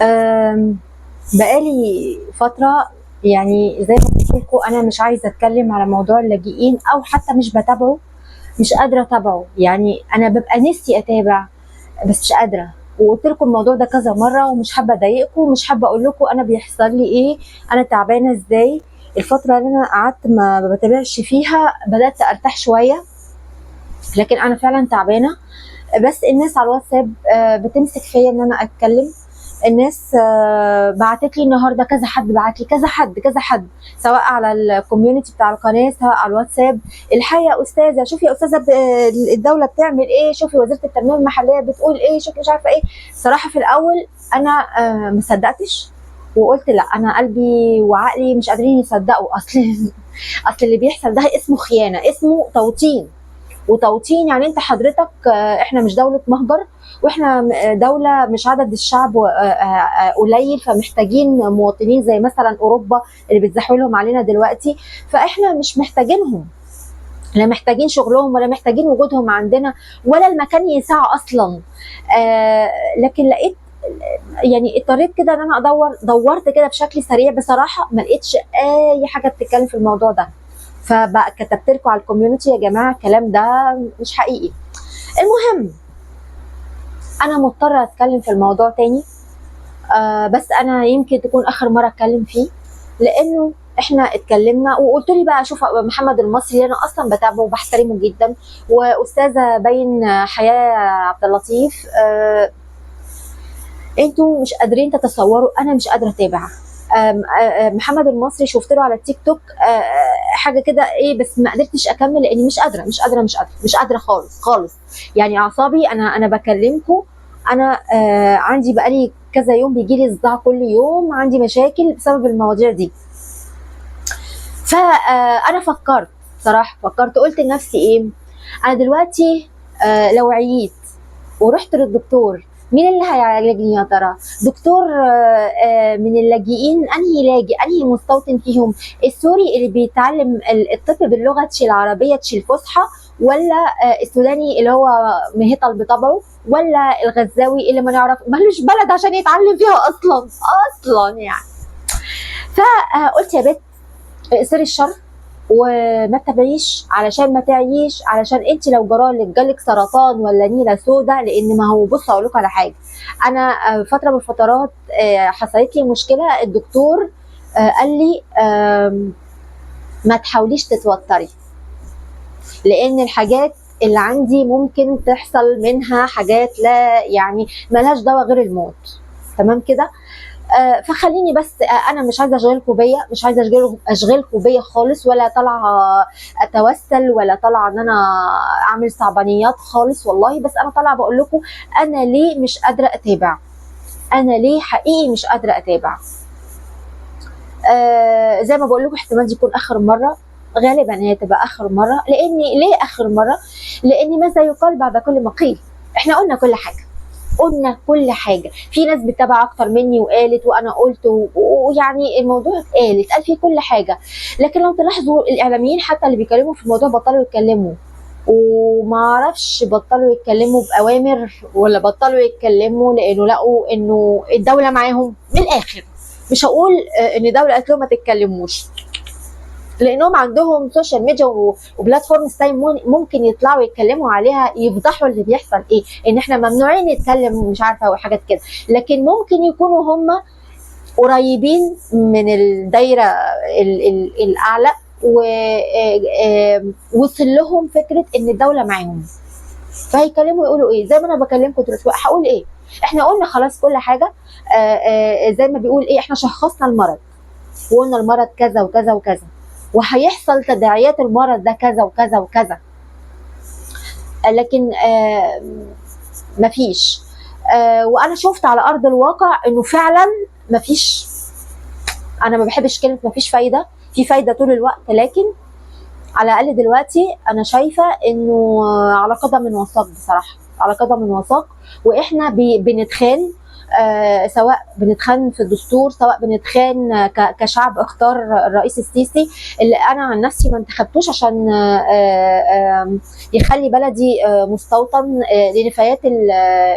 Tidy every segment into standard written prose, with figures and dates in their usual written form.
آم، بقالي فترة، يعني زي ما قلت لكم أنا مش عايزة أتكلم على موضوع اللاجئين أو حتى مش بتابعه. مش قادرة أتابعه، يعني أنا ببقى نفسي أتابع بس مش قادرة. وقلت لكم الموضوع ده كذا مرة ومش حابة أضايقكم ومش حابة أقول لكم أنا بيحصل لي إيه، أنا تعبانة إزاي. الفترة اللي أنا قعدت ما بتابعش فيها بدأت أرتاح شوية، لكن أنا فعلا تعبانة. بس الناس على الواتساب بتمسك فيا ان انا اتكلم. الناس بعتت لي النهارده كذا حد، بعت لي كذا حد سواء على الكوميونتي بتاع القناه سواء على الواتساب. الحقيقه يا استاذه، شوفي يا استاذه الدوله بتعمل ايه، شوفي وزيره التنميه المحليه بتقول ايه، شوفي مش عارفه ايه. صراحه في الاول انا ما صدقتش وقلت لا، انا قلبي وعقلي مش قادرين يصدقوا. اصل اللي بيحصل ده اسمه خيانه، اسمه توطين. وتوطين يعني انت حضرتك احنا مش دولة مهجر، واحنا دولة مش عدد الشعب قليل، فمحتاجين مواطنين زي مثلا اوروبا اللي بتزحولهم علينا دلوقتي. فاحنا مش محتاجينهم، لا محتاجين شغلهم ولا محتاجين وجودهم عندنا، ولا المكان يسع اصلا. لكن لقيت، يعني اضطريت كده ان انا دورت كده بشكل سريع، بصراحه ما لقيتش اي حاجه بتتكلم في الموضوع ده. فبقى كتبت لكم على الكوميونتي يا جماعه الكلام ده مش حقيقي. المهم، انا مضطره اتكلم في الموضوع تاني. بس انا يمكن تكون اخر مره اتكلم فيه، لانه احنا اتكلمنا وقلت لي بقى اشوف محمد المصري اللي انا اصلا بتابعه وبحترمه جدا، واستاذه باين حياه عبد اللطيف. انتوا مش قادرين تتصوروا، انا مش قادره اتابع. محمد المصري شفت له على التيك توك حاجه كده ايه، بس ما قدرتش اكمل لاني مش قادره خالص خالص. يعني اعصابي، انا بكلمكم، انا عندي بقالي كذا يوم بيجي لي صداع كل يوم، عندي مشاكل بسبب المواضيع دي. فانا فكرت، صراحه فكرت، قلت لنفسي ايه، انا دلوقتي لو عييت ورحت للدكتور، مين اللي هيعالجني يا ترى؟ دكتور من اللاجئين، انهي لاجئ، انهي مستوطن فيهم؟ السوري اللي بيتعلم الطب باللغه العربيه الفصحى، ولا السوداني اللي هو مهطل بطبعه، ولا الغزاوي اللي ما نعرف مالوش بلد عشان يتعلم فيها اصلا يعني. فقلت يا بت اقصري الشر وما تتابعيش علشان ما تعيش، علشان انت لو جرالك جالك سرطان ولا نيله سودا. لان ما هو بص اقول لكم على حاجه، انا فتره من الفترات حصلت لي مشكله، الدكتور قال لي ما تحاوليش تتوتري، لان الحاجات اللي عندي ممكن تحصل منها حاجات لا يعني ملهاش دواء غير الموت. تمام كده. فخليني بس انا مش عايزه اشغلكم بيا، مش عايزه اشغلكم بيا خالص، ولا طالعه اتوسل، ولا طالعه ان انا اعمل صعبانيات خالص والله. بس انا طالعه بقول لكم انا ليه مش قادره اتابع، انا ليه حقيقي مش قادره اتابع. زي ما بقول لكم احتمال دي تكون اخر مره، غالبا هي تبقى اخر مره. لاني ليه اخر مره؟ لاني ماذا يقال بعد كل ما قيل؟ احنا قلنا كل حاجه، قلنا كل حاجه. في ناس بتتابع اكتر مني وقالت وانا قلت ويعني الموضوع اتقال فيه كل حاجه. لكن لو تلاحظوا الاعلاميين حتى اللي بيتكلموا في الموضوع بطلوا يتكلموا، وما اعرفش بطلوا يتكلموا باوامر ولا بطلوا يتكلموا لانه لقوا انه الدوله معاهم. من الاخر مش هقول ان الدوله قالت لهم ما تتكلموش، لانهم عندهم سوشيال ميديا وبلاتفورمز ممكن يطلعوا يتكلموا عليها يفضحوا اللي بيحصل ايه، ان احنا ممنوعين نتكلم مش عارفه وحاجات كده. لكن ممكن يكونوا هم قريبين من الدايره الاعلى، ووصل لهم فكره ان الدوله معاهم، فهيكلموا يقولوا ايه. زي ما انا بكلمكم دلوقتي هقول ايه؟ احنا قلنا خلاص كل حاجه. زي ما بيقول ايه، احنا شخصنا المرض وقلنا المرض كذا وكذا وكذا، وهيحصل تداعيات المرض ده كذا وكذا وكذا. لكن مفيش. وانا شفت على ارض الواقع انه فعلا مفيش. انا ما بحبش كلمه مفيش فايده، في فايده طول الوقت، لكن على الاقل دلوقتي انا شايفه انه على قدم من وساق، بصراحه على قدم من وساق. واحنا بنتخان سواء بنتخان في الدستور، سواء بنتخان كشعب اختار الرئيس السيسي اللي انا عن نفسي ما انتخبتوش عشان يخلي بلدي مستوطن لنفايات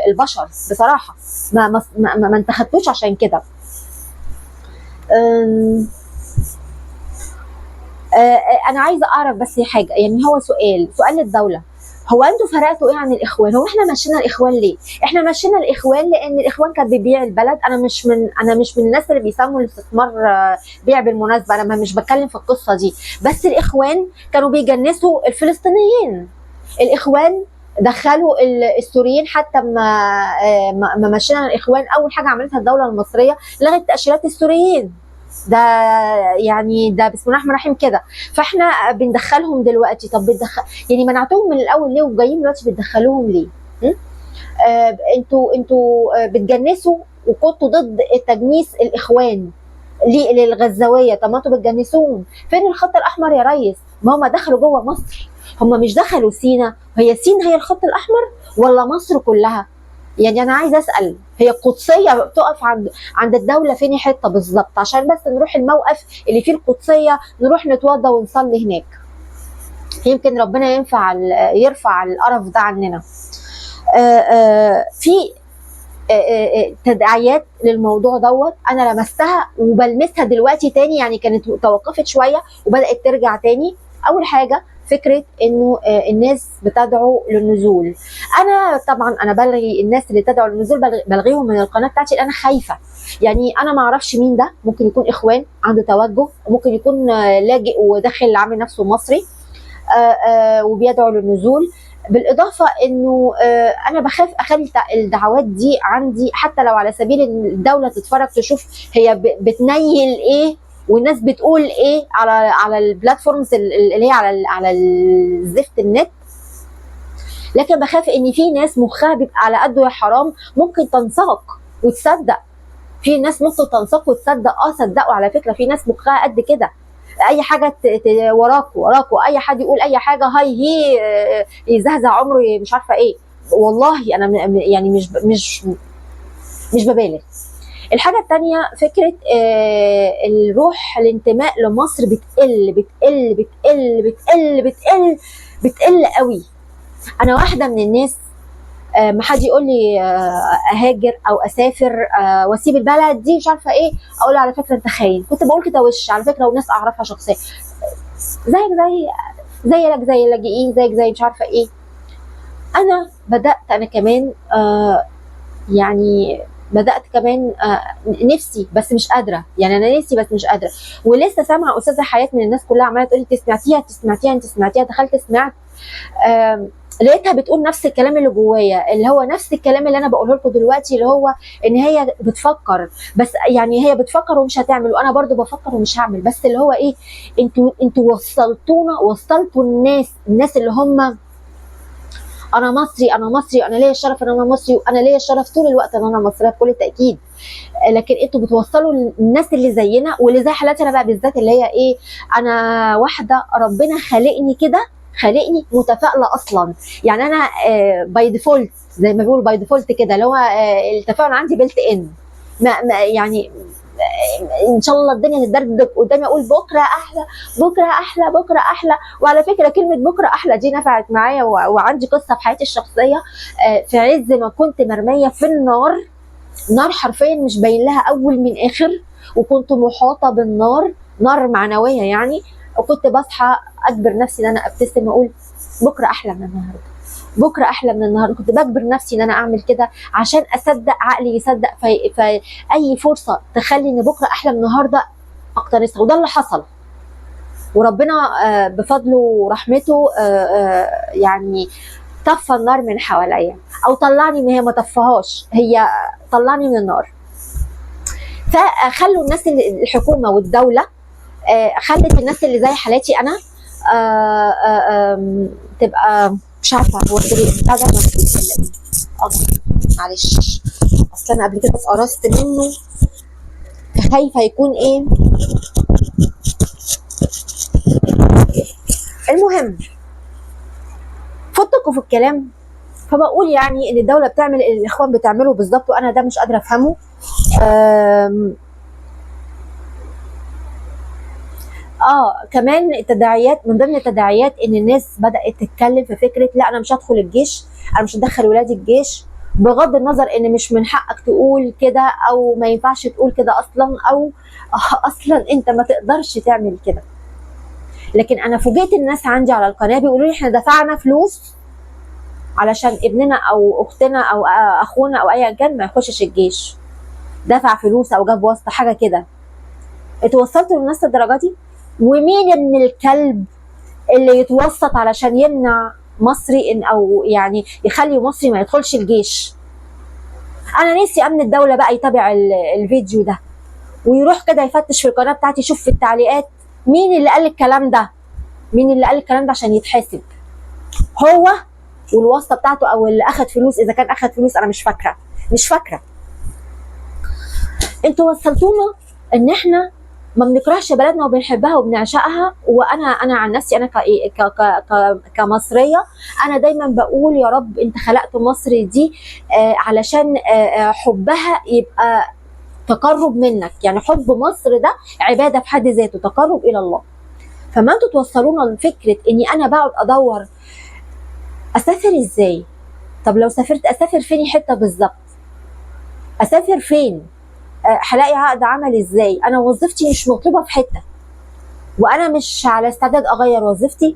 البشر بصراحه. ما انتخبتوش عشان كده. انا عايزه اعرف بس حاجه، يعني هو سؤال للدوله، هو انتوا فرقتوا ايه عن الاخوان؟ هو احنا مشينا الاخوان ليه؟ احنا مشينا الاخوان لان الاخوان كان بيبيع البلد. انا مش من الناس اللي بيسموا الاستثمار بيع بالمناسبه، انا مش بتكلم في القصه دي، بس الاخوان كانوا بيجنسوا الفلسطينيين. الاخوان دخلوا السوريين، حتى ما مشينا الاخوان اول حاجه عملتها الدوله المصريه لغت تاشيرات السوريين. ده يعني ده بسم الله الرحمن الرحيم كده. فاحنا بندخلهم دلوقتي. طب يعني منعتوهم من الاول ليه وجايين دلوقتي بتدخلوهم ليه؟ انتوا بتجنسوا وكنتوا ضد تجنيس الاخوان للغزاويه. طب ما انتوا بتجنسوهم، فين الخط الاحمر يا ريس؟ ما هم دخلوا جوه مصر، هم مش دخلوا سينا. هي سينا هي الخط الاحمر ولا مصر كلها؟ يعني انا عايزه اسال، هي القدسيه بتقف عند الدوله فين حته بالظبط؟ عشان بس نروح الموقف اللي فيه القدسيه نروح نتوضى ونصلي هناك، يمكن ربنا يرفع القرف ده عننا. في تداعيات للموضوع دوت انا لمستها وبلمسها دلوقتي تاني، يعني كانت توقفت شويه وبدات ترجع تاني. اول حاجه فكره انه الناس بتدعو للنزول. انا طبعا انا بلغي الناس اللي تدعو للنزول، بلغيهم من القناه بتاعتي لان انا خايفه. يعني انا ما اعرفش مين ده، ممكن يكون اخوان عنده توجه، ممكن يكون لاجئ وداخل عامل نفسه مصري وبيدعو للنزول. بالاضافه انه انا بخاف اخلي الدعوات دي عندي، حتى لو على سبيل ان الدوله تتفرج تشوف هي بتنيل ايه والناس بتقول ايه على البلاتفورمز اللي هي على الزفت النت. لكن بخاف ان في ناس مخها بيبقى على قده يا حرام، ممكن تنساق وتصدق. في ناس ممكن تنساق وتصدق. صدقوا على فكره، في ناس مخها قد كده، اي حاجه وراكوا اي حد يقول اي حاجه هي يزهزه عمره مش عارفه ايه. والله انا يعني مش ببالغ. الحاجه الثانيه فكره الروح الانتماء لمصر بتقل بتقل بتقل بتقل بتقل بتقل قوي. انا واحده من الناس ما حد يقول لي اهاجر او اسافر واسيب البلد دي مش عارفه ايه، اقول له على فكره انت خاين. كنت بقول كده وش على فكره، وناس اعرفها شخصيا زيك زي اللاجئين، زيك زي مش عارفه ايه. انا بدات انا كمان يعني بدات كمان نفسي بس مش قادره، يعني انا نفسي بس مش قادره. ولسه سامعه استاذه حياه من الناس كلها عماله تقول لي انت سمعتيها. دخلت سمعت، لقيتها بتقول نفس الكلام اللي جوايا، اللي هو نفس الكلام اللي انا بقوله لكم دلوقتي، اللي هو ان هي بتفكر بس، يعني هي بتفكر ومش هتعمل، وانا برضو بفكر ومش هعمل. بس اللي هو ايه، انتوا وصلتوا الناس اللي هم انا مصري انا ليا الشرف ان انا مصري، وانا ليا الشرف طول الوقت ان انا مصريه بكل تاكيد. لكن انتوا بتوصلوا الناس اللي زينا واللي زي حالاتي انا بقى بالذات، اللي هي ايه، انا واحده ربنا خلقني كده، خلقني متفائله اصلا. يعني انا باي ديفولت زي ما بيقولوا باي ديفولت كده، اللي هو التفاؤل عندي بيلت ان. يعني ان شاء الله الدنيا تدردك قدامي اقول بكره احلى بكره احلى بكره احلى. وعلى فكره كلمه بكره احلى دي نفعت معايا، وعندي قصه في حياتي الشخصيه. في عز ما كنت مرميه في نار حرفيا مش باين لها اول من اخر، وكنت محاطه بالنار، نار معنويه يعني. وكنت بصحى اجبر نفسي ان انا ابتسم واقول بكره احلى من النهارده، بكره احلى من النهارده. كنت بجبر نفسي ان انا اعمل كده عشان اصدق، عقلي يصدق، فاي فرصه تخلي ان بكره احلى من النهارده اقتنصها. وده اللي حصل، وربنا بفضله ورحمته يعني طفى النار من حواليا، او طلعني، ما هي ما طفاهاش، هي طلعني من النار. فخلوا الناس الحكومه والدوله خلت الناس اللي زي حالاتي انا تبقى مش عارفه هو بتاع ده معلش، اصل انا قبل كده اتقرصت منه، خايفه يكون ايه. المهم فوتكوا في الكلام فبقول يعني ان الدوله بتعمل اللي الاخوان بتعمله بالظبط، وانا ده مش قادره افهمه. كمان التداعيات، من ضمن التداعيات ان الناس بدات تتكلم في فكره لا انا مش هدخل الجيش، انا مش هدخل ولادي الجيش، بغض النظر ان مش من حقك تقول كده او ما ينفعش تقول كده اصلا، او اصلا انت ما تقدرش تعمل كده. لكن انا فوجئت الناس عندي على القناه بيقولوا لي احنا دفعنا فلوس علشان ابننا او اختنا او اخونا او ايا كان ما يخشش الجيش، دفع فلوس او جاب واسطه حاجه كده. اتوصلتوا للناس الدرجه دي؟ ومين ابن الكلب اللي يتوسط علشان يمنع مصري ان او يعني يخلي مصري ما يدخلش الجيش؟ انا نفسي امن الدوله بقى يتابع الفيديو ده ويروح كده يفتش في القناه بتاعتي، يشوف في التعليقات مين اللي قال الكلام ده، مين اللي قال الكلام ده عشان يتحاسب هو والواسطه بتاعته او اللي اخد فلوس، اذا كان اخد فلوس انا مش فاكره. انتوا وصلتونا ان احنا ما بنكرهش بلدنا وبنحبها وبنعشقها. وانا عن نفسي انا كمصريه انا دايما بقول يا رب انت خلقت مصر دي علشان حبها يبقى تقرب منك، يعني حب مصر ده عباده في حد ذاته، تقرب الى الله. فما انتوا توصلونا لفكره اني انا بقعد ادور اسافر ازاي؟ طب لو سافرت اسافر فين حته بالظبط؟ اسافر فين؟ هلاقي عقد عمل ازاي؟ انا وظيفتي مش مطلوبه في حته، وانا مش على استعداد اغير وظيفتي،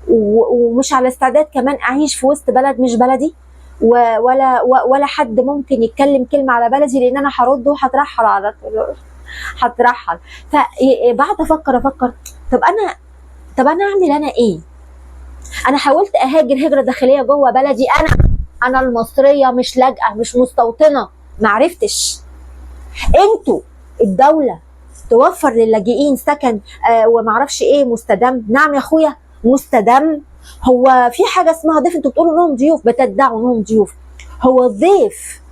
ومش على استعداد كمان اعيش في وسط بلد مش بلدي، ولا حد ممكن يتكلم كلمه على بلدي لان انا هرد وهترحل على هترحل. فبعد افكر طب انا اعمل انا ايه؟ انا حاولت اهاجر هجره داخليه جوه بلدي، انا المصريه مش لاجئه مش مستوطنه، معرفتش. انتوا الدوله توفر للاجئين سكن ومعرفش ايه مستدام. نعم يا اخويا مستدام. هو في حاجه اسمها ضيف؟ انتوا بتقولوا انهم ضيوف، بتدعوا انهم ضيوف. هو الضيف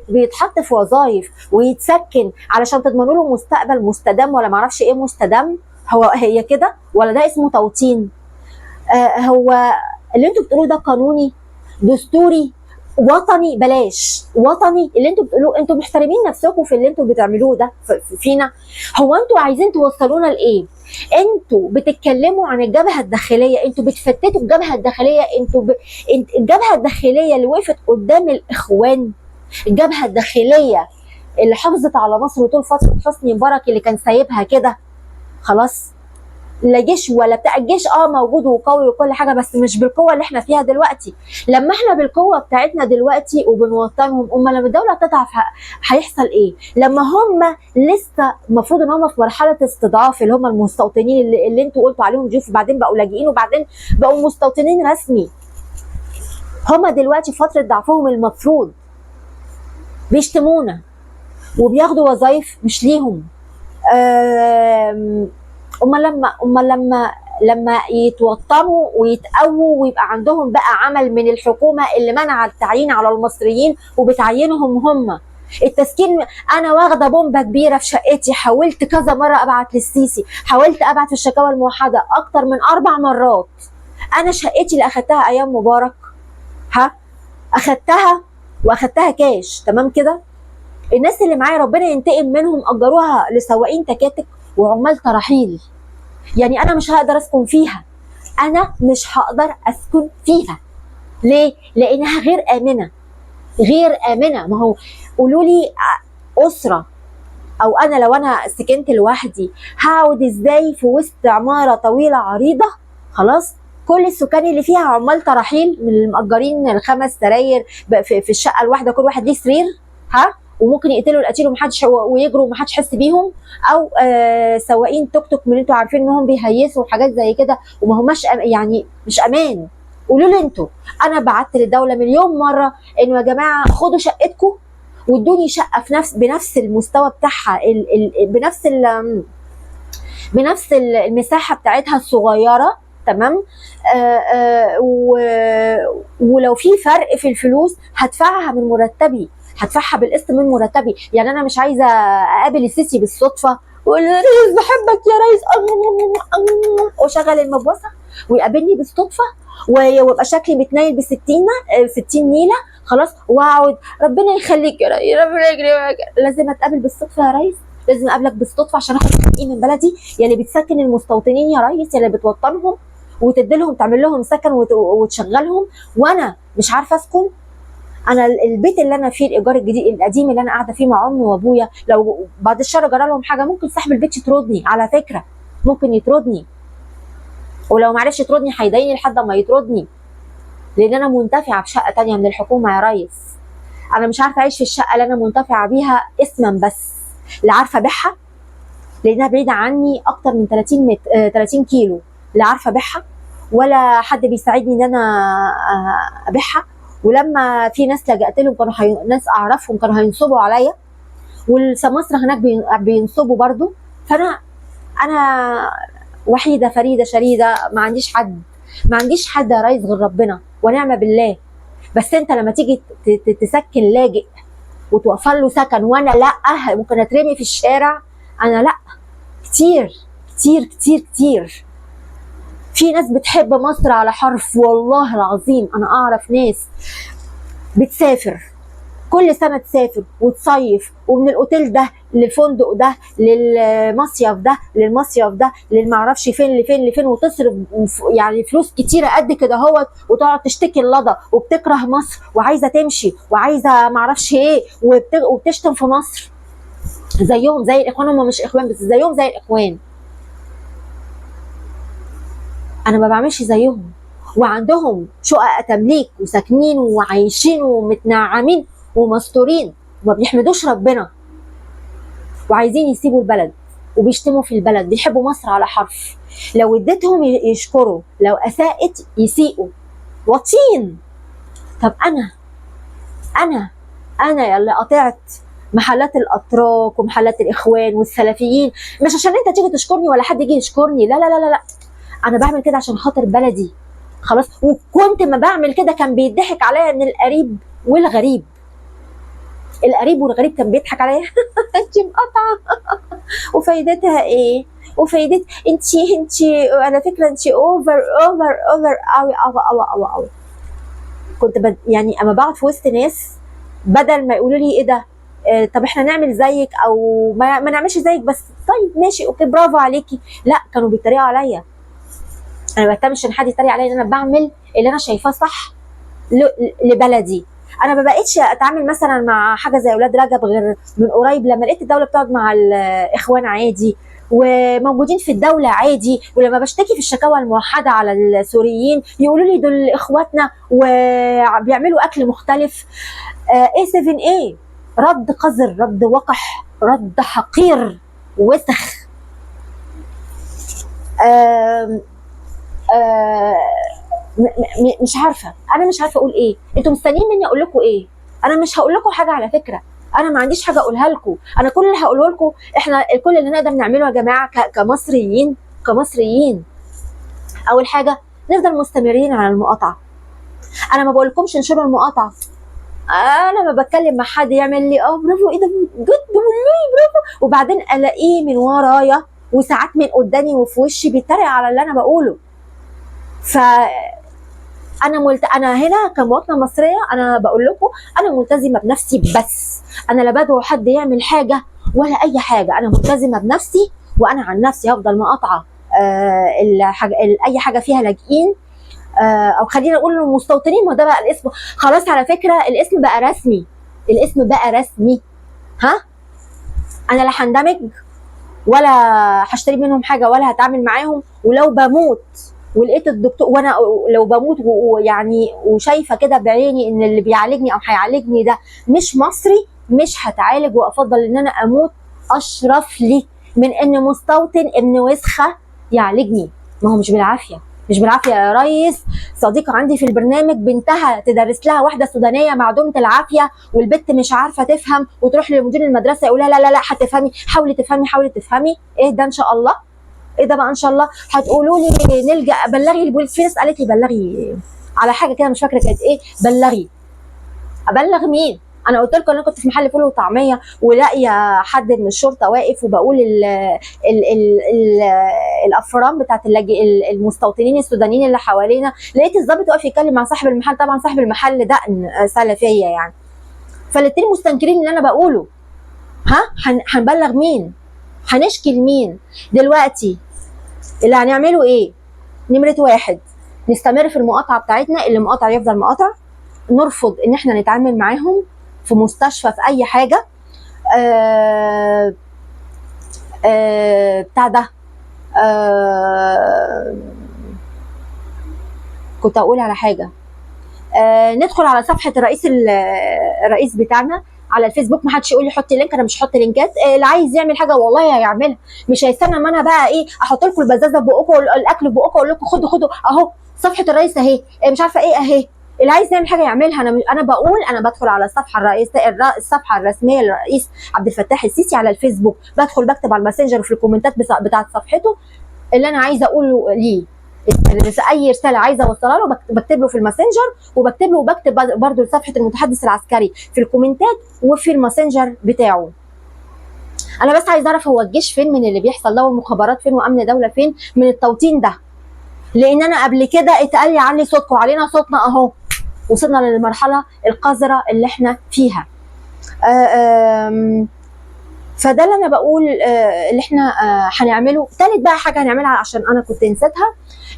بيتحط في وظائف ويتسكن علشان تضمنوا له مستقبل مستدام ولا معرفش ايه مستدام؟ هي كده ولا ده اسمه توطين؟ هو اللي انتوا بتقولوه ده قانوني دستوري وطني؟ بلاش وطني اللي انتوا بتقولوه. انتوا محترمين نفسكم في اللي انتوا بتعملوه ده فينا؟ هو انتوا عايزين توصلونا لايه؟ انتوا بتتكلموا عن الجبهه الداخليه، انتوا بتفتتوا الجبهه الداخليه، الجبهه الداخليه اللي وقفت قدام الاخوان، الجبهه الداخليه اللي حافظت على مصر طول فتره حسني مبارك اللي كان سايبها كده خلاص. لا جيش ولا بتاع، الجيش موجود وقوي وكل حاجه بس مش بالقوه اللي احنا فيها دلوقتي. لما احنا بالقوه بتاعتنا دلوقتي وبنوطنهم، لما الدوله تضعف هيحصل ايه؟ لما هم لسه المفروض ان هم في مرحله استضعاف، اللي هم المستوطنين اللي انتوا قلتوا عليهم ضيوف وبعدين بقوا لاجئين وبعدين بقوا مستوطنين رسمي، هم دلوقتي في فتره ضعفهم المفروض بيشتمونا وبياخدوا وظايف مش ليهم. لما يتوطنوا ويتقووا ويبقى عندهم بقى عمل من الحكومه اللي منع التعيين على المصريين وبتعينهم هم التسكين. انا واخده بومبه كبيره في شقتي، حاولت كذا مره ابعت للسيسي، حاولت ابعت في الشكاوى الموحده اكتر من 4 مرات. انا شقتي اللي اخدتها ايام مبارك اخدتها كاش تمام كده. الناس اللي معايا ربنا ينتقم منهم اجروها لسواقين تكاتك وعمال تراحيل. يعني انا مش هقدر اسكن فيها، ليه؟ لانها غير امنه. ما هو قولوا لي اسره او انا لو انا سكنت لوحدي هقعد ازاي في وسط عماره طويله عريضه خلاص كل السكان اللي فيها عمال تراحيل من المأجرين ال5 سراير في الشقه الواحده، كل واحد ليه سرير وممكن يقتلوا القتيل ويجروا ومحدش يحس بيهم، او سواقين توك توك من اللي انتوا عارفين انهم بيهيسوا وحاجات زي كده وما هماش يعني مش امان. قولوا لي انتوا. انا بعت للدوله مليون مره انه يا جماعه خدوا شقتكم وادوني شقه بنفس المستوى بتاعها، بنفس المساحه بتاعتها الصغيره تمام. ولو في فرق في الفلوس هدفعها من مرتبي، هدفعها بالقسط من مرتبي. يعني انا مش عايزه اقابل السيسي بالصدفه واقول له ريس بحبك يا ريس وشغل المبوسه ويقابلني بالصدفه ويبقى شكلي متنيل ب 60 نيله خلاص، واقعد ربنا يخليك يا ريس، ربنا يكرمك. لازم اتقابل بالصدفه يا ريس؟ لازم اقابلك بالصدفه عشان اخد حقي من بلدي؟ يا اللي بتسكن المستوطنين يا ريس، يا اللي بتوطنهم وتديلهم تعمل لهم سكن وتشغلهم، وانا مش عارفه اسكن. انا البيت اللي انا فيه الايجار الجديد القديم اللي انا قاعده فيه مع امي وابويا، لو بعد الشر جرى لهم حاجه ممكن صاحب البيت يطردني، على فكره ممكن يطردني، ولو معرفش يطردني هيضايقني لحد ما يطردني، لان انا منتفعه بشقه تانية من الحكومه يا ريس. انا مش عارفه اعيش في الشقه اللي انا منتفعه بيها اسما بس، لا عارفه ابيعها لانها بعيده عني اكتر من 30 كيلو، لا عارفه ابيعها ولا حد بيساعدني ان انا ابيعها. ولما في ناس لجأت لهم كانوا ناس اعرفهم كانوا هينصبوا عليا، والسماسرة هناك بينصبوا برضو. انا وحيده فريده شريده، ما عنديش حد يا ريس غير ربنا ونعم بالله. بس انت لما تيجي تسكن لاجئ وتوفر له سكن، وانا لا، ممكن اترمي في الشارع، انا لا. كتير كتير كتير كتير في ناس بتحب مصر على حرف، والله العظيم انا اعرف ناس بتسافر كل سنه، تسافر وتصيف، ومن الاوتيل ده للفندق ده للمصيف ده للمصيف ده للمعرفش فين لفين لفين، وتصرف يعني فلوس كتيره قد كده اهوت، وتقعد تشتكي اللضا وبتكره مصر وعايزه تمشي وعايزه معرفش ايه، وبتشتم في مصر زيهم زي الاخوان. هم مش اخوان بس زيهم زي الاخوان. انا ما بعملش زيهم، وعندهم شقق تمليك وساكنين وعايشين ومتنعمين ومستورين وما بيحمدوش ربنا، وعايزين يسيبوا البلد وبيشتموا في البلد، بيحبوا مصر على حرف. لو اديتهم يشكروا، لو اساءت يسيئوا، وطين. طب انا يلي قطعت محلات الاتراك ومحلات الاخوان والسلفيين، مش عشان انت تيجي تشكرني ولا حد يجي يشكرني، لا لا لا لا، انا بعمل كده عشان خاطر بلدي خلاص. وكنت ما بعمل كده كان بيضحك عليا ان القريب والغريب، القريب والغريب كان بيضحك عليا انت مقاطعه وفايدتها ايه؟ وفايدت انت على فكره انت اوفر قوي قوي قوي قوي قوي. كنت يعني اما بقعد في وسط ناس بدل ما يقولوا لي ايه ده، طب احنا نعمل زيك او ما نعملش زيك، بس طيب ماشي اوكي برافو عليكي، لا كانوا بيتريقوا عليا. انا ما بهتمش ان حد يتريق عليا، ان انا بعمل اللي انا شايفاه صح لبلدي. انا ما بقتش اتعامل مثلا مع حاجه زي اولاد رجب غير من قريب، لما لقيت الدوله بتقعد مع الاخوان عادي وموجودين في الدوله عادي، ولما بشتكي في الشكاوى الموحده على السوريين يقولوا لي دول اخواتنا وبيعملوا اكل مختلف. ايه 7 ايه؟ رد قذر، رد وقح، رد حقير وسخ. مش عارفه، انا مش عارفه اقول ايه. انتوا مستنيين مني اقول لكم ايه؟ انا مش هقول لكم حاجه على فكره، انا ما عنديش حاجه اقولها لكم. انا كل اللي هقوله لكم، احنا كل اللي نقدر نعمله يا جماعه كمصريين اول حاجه نفضل مستمرين على المقاطعه. انا ما بقولكمش انشروا المقاطعه، انا ما بتكلم مع حد يعمل لي برافو ايه ده جد والله برافو، وبعدين الاقيه من ورايا وساعات من قدامي وفي وشي بيتريق على اللي انا بقوله. ف انا هنا كمواطنه مصريه انا بقول لكم انا ملتزمه بنفسي، بس انا لا بدعو حد يعمل حاجه ولا اي حاجه، انا ملتزمه بنفسي، وانا عن نفسي هفضل مقاطعه اي حاجه فيها لاجئين، او خلينا نقول المستوطنين، ما ده بقى الاسم خلاص. على فكره الاسم بقى رسمي، الاسم بقى رسمي. ها انا لا هندمج ولا هشتري منهم حاجه ولا هتعامل معاهم، ولو بموت ولقيت الدكتور، وانا لو بموت ويعني وشايفه كده بعيني ان اللي بيعالجني او هيعالجني ده مش مصري، مش هتعالج، وافضل ان انا اموت اشرف لي من ان مستوطن ابن وسخه يعالجني. ما هو مش بالعافيه، مش بالعافيه يا ريس. صديقه عندي في البرنامج بنتها تدرس لها واحده سودانيه معدومه العافيه، والبت مش عارفه تفهم، وتروح لمدير المدرسه يقول لها لا لا لا هتفهمي، حاولي تفهمي حاولي تفهمي. ايه ده ان شاء الله؟ ايه ده بقى ان شاء الله؟ هتقولوا لي نلجا بلغي البوليس. في ناس قالت لي بلغي على حاجه كده مش فاكره كانت ايه، بلغي. ابلغ مين؟ انا قلت لكم انا كنت في محل فول وطعميه ولاقيه حد من الشرطه واقف وبقول ال الافران بتاعت المستوطنين السودانيين اللي حوالينا، لقيت الضابط واقف يتكلم مع صاحب المحل. طبعا صاحب المحل دقن سلفيه يعني. فالاتنين مستنكرين اللي انا بقوله. هنبلغ مين؟ هنشكي لمين؟ دلوقتي اللي هنعمله ايه؟ نمره واحد، نستمر في المقاطعه بتاعتنا، اللي مقاطع يفضل مقاطع، نرفض ان احنا نتعامل معاهم في مستشفى في اي حاجه. بتاع ده كنت اقول على حاجه. ندخل على صفحه الرئيس بتاعنا على الفيسبوك. ما حدش يقول لي حطي لينك، انا مش هحط لينكات. اللي عايز يعمل حاجه والله هيعملها، مش هيستنى ما انا بقى ايه احط لكم البزازه في بقكم الاكل في بقكم اقول لكم خدوا اهو صفحه الرئيس اهي، مش عارفه ايه اهي. اللي عايز يعمل حاجه يعملها. انا بقول انا بدخل على الصفحه الرسميه للرئيس عبد الفتاح السيسي على الفيسبوك، بدخل بكتب على الماسنجر وفي الكومنتات بتاعه صفحته اللي انا عايزه اقوله ليه. اي رساله عايزه اوصلها له بكتب له في الماسنجر، وبكتب له وبكتب برده لصفحه المتحدث العسكري في الكومنتات وفي الماسنجر بتاعه. انا بس عايز اعرف هو الجيش فين من اللي بيحصل ده، والمخابرات فين، وامن دوله فين من التوطين ده. لان انا قبل كده اتقال لي علي صوتكم علينا صوتنا اهو، وصلنا للمرحله القذره اللي احنا فيها. فده اللي انا بقول اللي احنا هنعمله. ثالث بقى حاجه هنعملها عشان انا كنت نسيتها،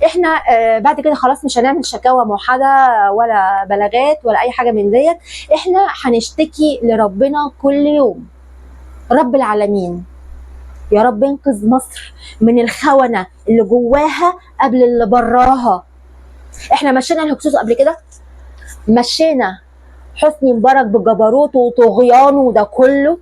احنا بعد كده خلاص مش هنعمل شكاوى موحده ولا بلاغات ولا اي حاجه من ديت. احنا هنشتكي لربنا كل يوم. رب العالمين يا رب انقذ مصر من الخونه اللي جواها قبل اللي براها. احنا مشينا الهكسوس قبل كده، مشينا حسني مبارك بجبروته وطغيانه وده كله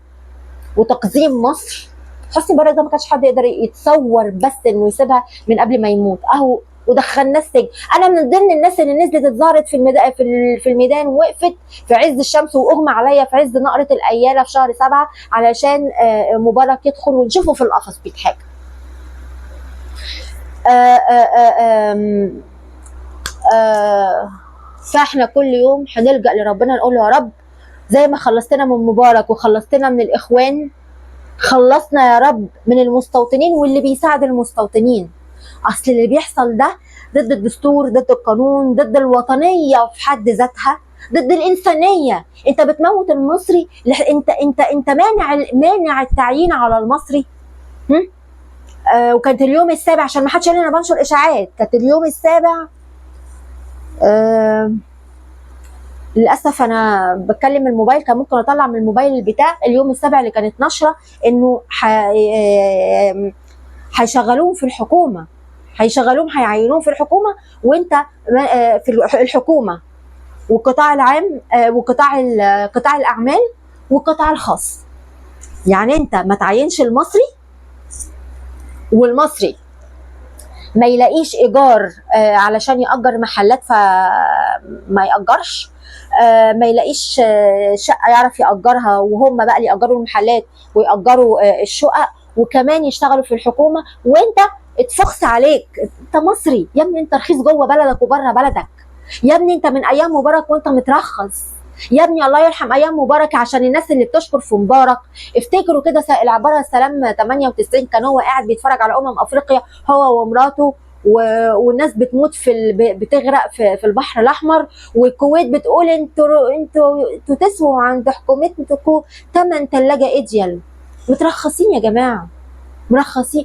وتقزيم مصر. حسني مبارك ده ما كانش حد يقدر يتصور بس انه يسيبها من قبل ما يموت اهو، ودخلناه السجن. انا من ضمن الناس اللي نزلت اتظاهرت في الميدان، وقفت في عز الشمس واغمى عليا في عز نقره الاياله في شهر 7 علشان مبارك يدخل ونشوفه في القفص بيتحاكم. فاحنا كل يوم هنلجأ لربنا نقول له يا رب زي ما خلصتنا من مبارك وخلصتنا من الاخوان، خلصنا يا رب من المستوطنين واللي بيساعد المستوطنين. اصل اللي بيحصل ده ضد الدستور، ضد القانون، ضد الوطنيه في حد ذاتها، ضد الانسانيه. انت بتموت المصري، انت مانع التعيين على المصري. وكانت اليوم السابع، عشان ما حدش يقول انا بنشر اشاعات، كانت اليوم السابع للاسف انا بتكلم الموبايل، كان ممكن اطلع من الموبايل البتاع. اليوم السابع اللي كانت نشره انه هيشغلوهم في الحكومه، هيعينوهم في الحكومه، وانت في الحكومه والقطاع العام قطاع الاعمال والقطاع الخاص. يعني انت ما تعينش المصري، والمصري ما يلاقيش ايجار علشان يأجر محلات فما يأجرش، ما يلاقيش شقه يعرف يأجرها، وهم بقى اللي يأجروا المحلات ويأجروا الشقق وكمان يشتغلوا في الحكومه، وانت اتفخس عليك. انت مصري يا ابني، انت رخيص جوه بلدك وبره بلدك يا ابني، انت من ايام مبارك وانت مترخص يا ابني. الله يرحم ايام مبارك. عشان الناس اللي بتشكر في مبارك افتكروا كده العباره السلام 98 كان هو قاعد بيتفرج على افريقيا هو ومراته، والناس بتموت بتغرق في البحر الاحمر، والكويت بتقول انتوا تسووا عند حكومتكم 8 ثلاجه ايديال. مترخصين يا جماعه، مرخصين.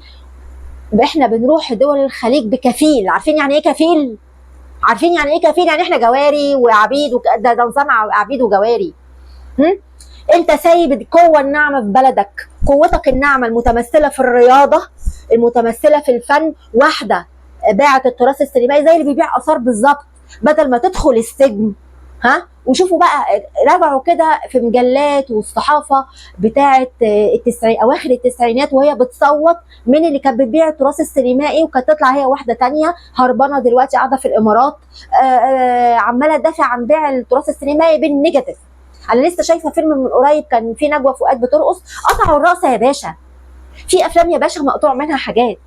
احنا بنروح دول الخليج بكفيل. عارفين يعني ايه كفيل؟ عارفين يعني ايه كفيل؟ يعني احنا جواري وعبيد ده نظام عبيد وجواري. انت سايب القوه الناعمه في بلدك، قوتك الناعمه المتمثله في الرياضه، المتمثله في الفن. واحده باعت التراث السينمائي زي اللي بيبيع اثار بالظبط، بدل ما تدخل السجن. وشوفوا بقى، راجعوا كده في مجلات والصحافه بتاعه اواخر التسعينات وهي بتصوت من اللي كانت بتبيع التراث السينمائي، وكانت تطلع هي واحده تانية هربانه دلوقتي قاعده في الامارات عماله تدافع عن بيع التراث السينمائي بالنيجاتيف. انا لسه شايفه فيلم من قريب كان في نجوى فؤاد بترقص، قطعوا الرقصه يا باشا. في افلام يا باشا مقطوع منها حاجات.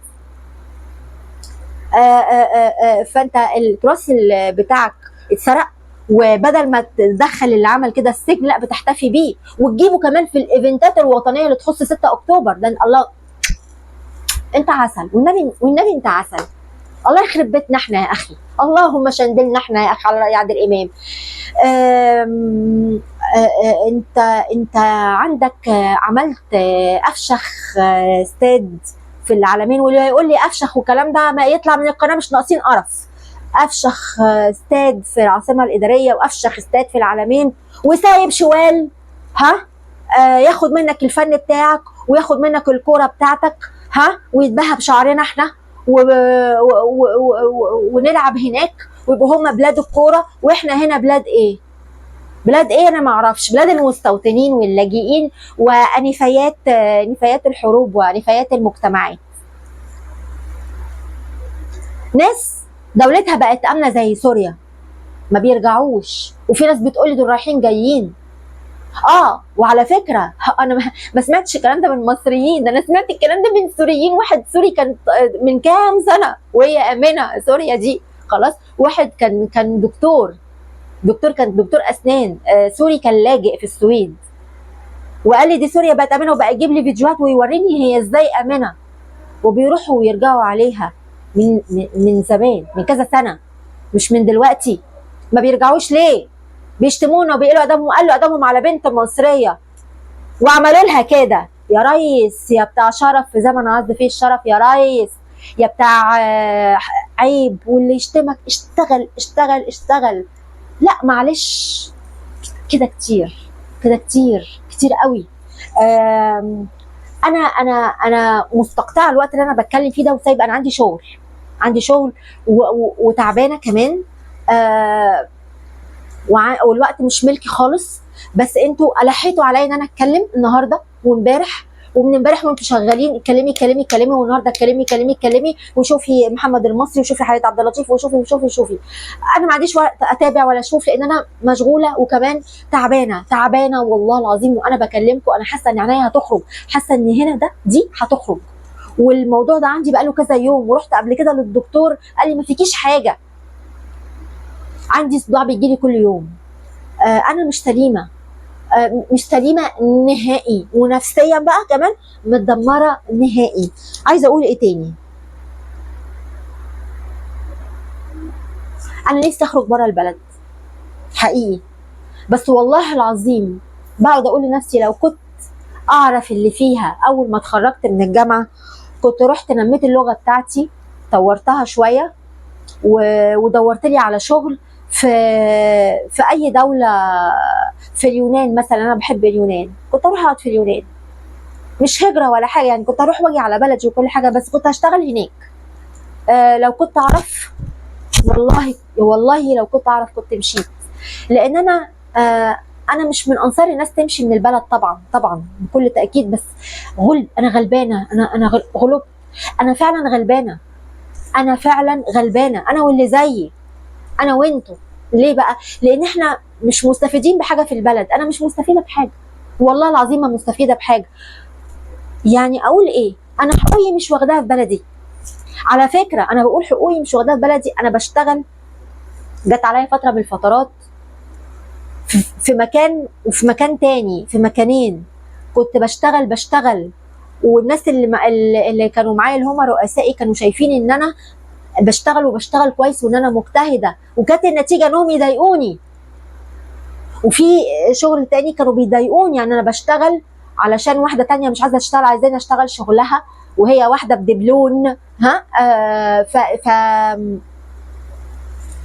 فانت التراث بتاعك اتسرق وبدل ما تدخل اللي عمل كده السجن لا بتحتفي بيه وتجيبه كمان في الايفنتات الوطنيه اللي تخص 6 اكتوبر. ده الله، انت عسل والنبي انت عسل. الله يخرب بيتنا احنا يا اخي، اللهم شندلنا احنا يا اخي على راي عادل امام. انت عندك عملت افشخ استاد في العالمين، واللي يقول لي افشخ والكلام ده ما يطلع من القناه، مش ناقصين قرف. افشخ استاد في العاصمه الاداريه وافشخ استاد في العالمين، وسايب شوال ها ياخد منك الفن بتاعك وياخد منك الكوره بتاعتك ها ويتباهى بشعرنا احنا ونلعب هناك ويبقوا هم بلاد الكوره واحنا هنا بلاد ايه؟ بلاد ايه؟ انا ما اعرفش. بلاد المستوطنين واللاجئين نفايات الحروب ونفايات المجتمعات. ناس دولتها بقت امنه زي سوريا ما بيرجعوش، وفي ناس بتقول لي دول رايحين جايين. وعلى فكره انا ما سمعتش الكلام ده من مصريين، ده انا سمعت الكلام ده من سوريين. واحد سوري كان من كام سنه وهي امنه سوريا دي خلاص. واحد كان دكتور كان دكتور اسنان سوري، كان لاجئ في السويد وقال لي دي سوريا بقت امنه، وبقى يجيب لي فيديوهات ويوريني هي ازاي امنه، وبيروحوا ويرجعوا عليها من زمان، من كذا سنه، مش من دلوقتي. ما بيرجعوش ليه؟ بيشتمونا وبيقلوا ادمهم، قالوا ادمهم على بنت مصريه وعملوا لها كده. يا ريس يا بتاع شرف في زمن عز فيه الشرف، يا ريس يا بتاع عيب، واللي يشتمك اشتغل اشتغل اشتغل. لا معلش، كده كتير، كده كتير كتير قوي. انا مستقطعه الوقت اللي انا بتكلم فيه ده وسايبه. انا عندي شغل وتعبانه كمان، والوقت مش ملكي خالص. بس انتوا الحيتوا عليا ان انا اتكلم النهارده وامبارح ومن امبارح وانتوا شغالين اتكلمي والنهارده اتكلمي وشوفي محمد المصري وشوفي حياه عبد اللطيف وشوفي. انا ما عنديش وقت اتابع ولا اشوف لان انا مشغوله وكمان تعبانه والله العظيم. وانا بكلمكم انا حاسه ان عينيا هتخرج، حاسه ان هنا دي هتخرج. والموضوع ده عندي بقاله كذا يوم، ورحت قبل كده للدكتور قال لي ما فيكيش حاجه. عندي صداع بيجيلي كل يوم. انا مش سليمه نهائي، ونفسيا بقى كمان متدمره نهائي. عايزه اقول ايه تاني؟ انا نفسي اخرج بره البلد حقيقي، بس والله العظيم بقعد اقول لنفسي لو كنت اعرف اللي فيها اول ما اتخرجت من الجامعه كنت رحت نميت اللغه بتاعتي، طورتها شويه ودورت لي على شغل في اي دوله. في اليونان مثلا، انا بحب اليونان، كنت اروح اقعد في اليونان، مش هجره ولا حاجه يعني، كنت اروح واجي على بلدي وكل حاجه، بس كنت هشتغل هناك. لو كنت اعرف والله لو كنت اعرف كنت مشيت. لان انا مش من انصار الناس تمشي من البلد طبعا بكل تاكيد، بس انا غلبانه، انا غلبت، انا فعلا غلبانه انا واللي زيي، انا وانتوا. ليه بقى؟ لان احنا مش مستفيدين بحاجه في البلد. انا مش مستفيده بحاجه والله العظيم، ما مستفيده بحاجه. يعني اقول ايه؟ انا حقوقي مش واخداها في بلدي. على فكره انا بقول حقوقي مش واخداها في بلدي. انا بشتغل، جت عليا فتره من الفترات في مكان وفي مكان تاني، في مكانين كنت بشتغل والناس اللي كانوا معايا اللي هم رؤسائي كانوا شايفين ان انا بشتغل كويس وان انا مجتهده، وكانت النتيجه انهم يضايقوني. وفي شغل تاني كانوا بيضايقوني، يعني انا بشتغل علشان واحده تانية مش عايزه تشتغل، عايزاني اشتغل شغلها وهي واحده بدبلون ف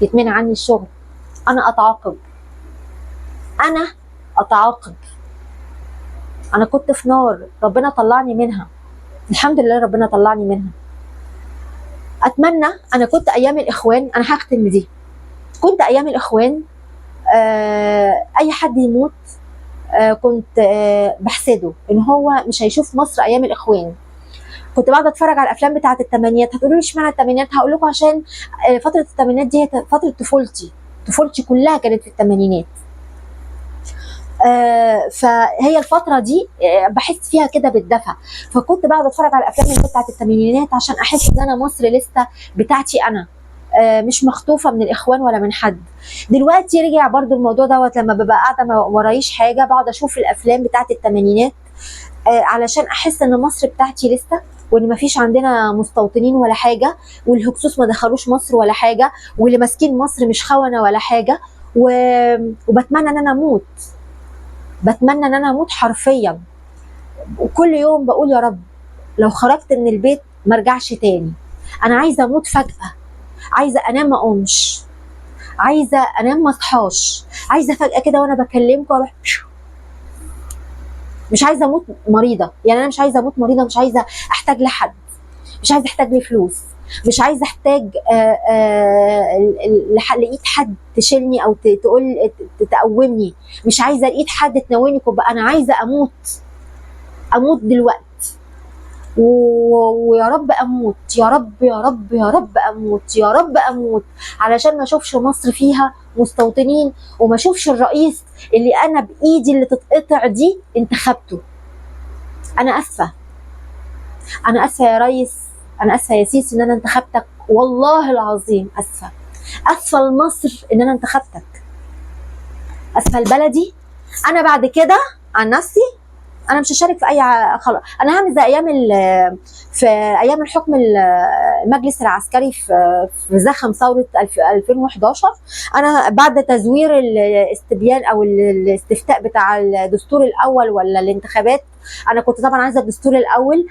يتمنع عني الشغل. انا اتعاقب. انا كنت في نار ربنا طلعني منها، الحمد لله ربنا طلعني منها. اتمنى انا كنت ايام الاخوان، انا هختم دي، كنت ايام الاخوان اي حد يموت كنت بحسده ان هو مش هيشوف مصر ايام الاخوان. كنت بقعد اتفرج على الافلام بتاعه الثمانينات. هتقولوا لي اشمعنى الثمانينات؟ هقول لكم عشان فتره الثمانينات دي هي فتره طفولتي كلها كانت في الثمانينات. فهي الفتره دي بحس فيها كده بالدفى، فكنت بقعد اتفرج على الافلام اللي بتاعه الثمانينات عشان احس ان انا مصر لسه بتاعتي انا. مش مخطوفه من الاخوان ولا من حد. دلوقتي رجع برضو الموضوع دوت، لما ببقى قاعده ما ورايش حاجه بقعد اشوف الافلام بتاعت الثمانينات علشان احس ان مصر بتاعتي لسه، وان ما فيش عندنا مستوطنين ولا حاجه، والهكسوس ما دخلوش مصر ولا حاجه، واللي ماسكين مصر مش خونه ولا حاجه. وبتمنى ان انا اموت، بتمنى ان انا اموت حرفيا. وكل يوم بقول يا رب لو خرجت من البيت ما ارجعش تاني. انا عايزه اموت فجاه، عايزه انام ما اقومش، عايزه انام ما اصحاش، عايزه فجاه كده وانا بكلمكم اروح. مش عايزه اموت مريضه، يعني انا مش عايزه اموت مريضه، مش عايزه احتاج لحد، مش عايزه احتاج لفلوس، مش عايزه احتاج لقيت حد تشيلني او تقول تقومني، مش عايزه لقيت حد تناولني كوبا. انا عايزه اموت، اموت دلوقتي. ويا رب اموت، يا رب يا رب يا رب اموت، يا رب اموت، علشان ما اشوفش مصر فيها مستوطنين، وما اشوفش الرئيس اللي انا بايدي اللي تتقطع دي انتخبته. انا اسفه، انا اسفه يا ريس، انا اسفه يا سيسي ان انا انتخبتك، والله العظيم اسفه، اسفه لمصر ان انا انتخبتك، اسفه لبلدي. انا بعد كده عن نفسي انا مش هشارك في اي خلاص. انا هعمل زي ايام في ايام الحكم المجلس العسكري في زخم ثوره 2011. انا بعد تزوير الاستبيان او الاستفتاء بتاع الدستور الاول ولا الانتخابات، انا كنت طبعا عايزه الدستور الاول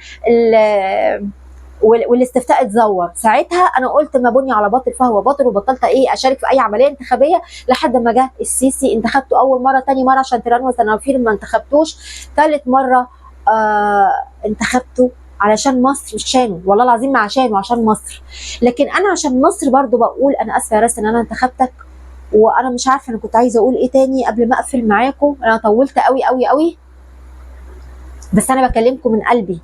والاستفتاء اتزور. ساعتها انا قلت ما بني على باطل فهو باطل، وبطلت اشارك في اي عمليه انتخابيه لحد ما جه السيسي. انتخبته اول مره، تاني مره عشان تيران وصنافير ما انتخبتوش، ثالث مره انتخبته علشان مصر، مش عشانه والله العظيم، ما عشانه، عشان مصر. لكن انا عشان مصر برضو بقول انا اسفه يا راس ان انا انتخبتك. وانا مش عارفه انا كنت عايزه اقول ايه تاني قبل ما اقفل معاكم، انا طولت قوي قوي قوي، بس انا بكلمكم من قلبي.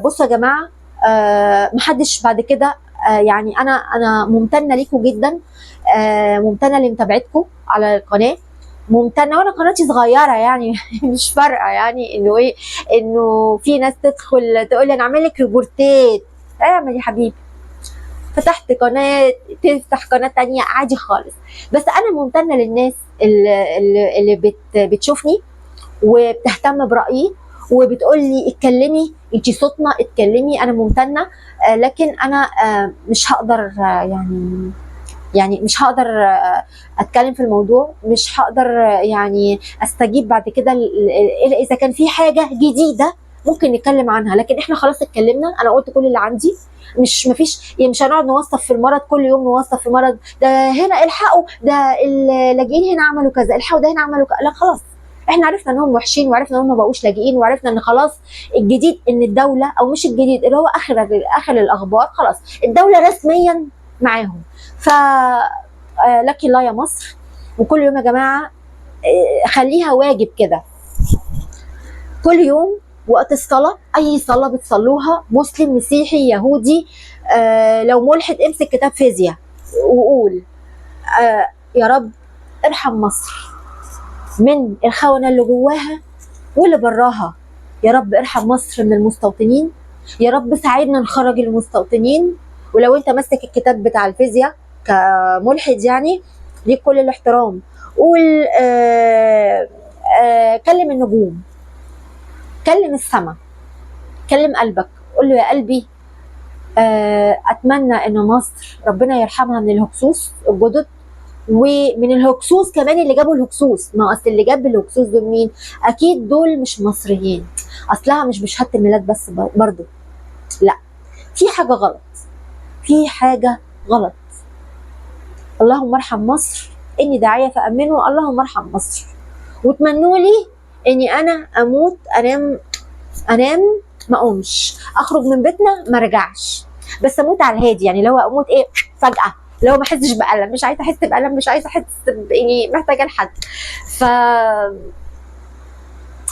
بصوا يا جماعه، محدش بعد كده يعني انا ممتنه ليكم جدا، ممتنه لمتابعتكم على القناه، ممتنه، وانا قناتي صغيره يعني مش فارقه يعني انه ايه، انه في ناس تدخل تقول لي انا اعمل لك ريبورتات. اعمل يا حبيبي، فتحت قناه تفتح قناه تانية عادي خالص. بس انا ممتنه للناس اللي بتشوفني وبتهتم برايي وبتقول لي اتكلمي انتي صوتنا، اتكلمي. انا ممتنه، لكن انا مش هقدر يعني مش هقدر اتكلم في الموضوع، مش هقدر يعني استجيب بعد كده الا اذا كان في حاجه جديده ممكن نتكلم عنها. لكن احنا خلاص اتكلمنا، انا قلت كل اللي عندي. مفيش يعني، مش هنقعد نوصف في المرض كل يوم، نوصف في المرض ده هنا الحقوا، ده اللاجئين هنا عملوا كذا، الحقوا ده هنا عملوا كذا. لا خلاص، احنا عرفنا انهم وحشين، وعرفنا انهم ما بقوش لاجئين، وعرفنا ان خلاص الجديد ان الدوله، او مش الجديد اللي هو اخر الاخبار، خلاص الدوله رسميا معاهم. ف لك الله يا مصر. وكل يوم يا جماعه خليها واجب كده، كل يوم وقت الصلاه، اي صلاه بتصلوها، مسلم مسيحي يهودي لو ملحد، امسك كتاب فيزياء وقول يا رب ارحم مصر من الخونه اللي جواها واللي براها، يا رب ارحم مصر من المستوطنين، يا رب ساعدنا نخرج المستوطنين. ولو انت ماسك الكتاب بتاع الفيزياء كملحد يعني، ليك كل الاحترام، قول كلم النجوم، كلم السماء، كلم قلبك، قول له يا قلبي اتمنى ان مصر ربنا يرحمها من الهكسوس الجدد، ومن الهكسوس كمان اللي جابوا الهكسوس. ما اصل اللي جاب الهكسوس دول مين؟ اكيد دول مش مصريين، اصلها مش بشهاده الميلاد بس، برضو لا، في حاجه غلط، في حاجه غلط. اللهم ارحم مصر، اني داعيه فامنوا، اللهم ارحم مصر. وتمنوا لي اني انا اموت، انام ما اقومش، اخرج من بيتنا ما ارجعش، بس اموت على الهادي، يعني لو اموت ايه فجاه، لو ما احسش بالم، مش عايزه احس بالم، مش عايزه احس يعني محتاجه لحد. ف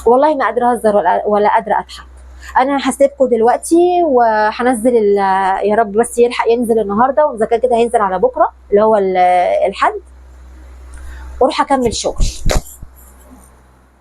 والله ما قادره اهزر ولا قادره اضحك. انا هسيبكم دلوقتي وهنزل يا رب بس يلحق ينزل النهارده، واذا كان كده هينزل على بكره اللي هو الحد، واروح اكمل شغل.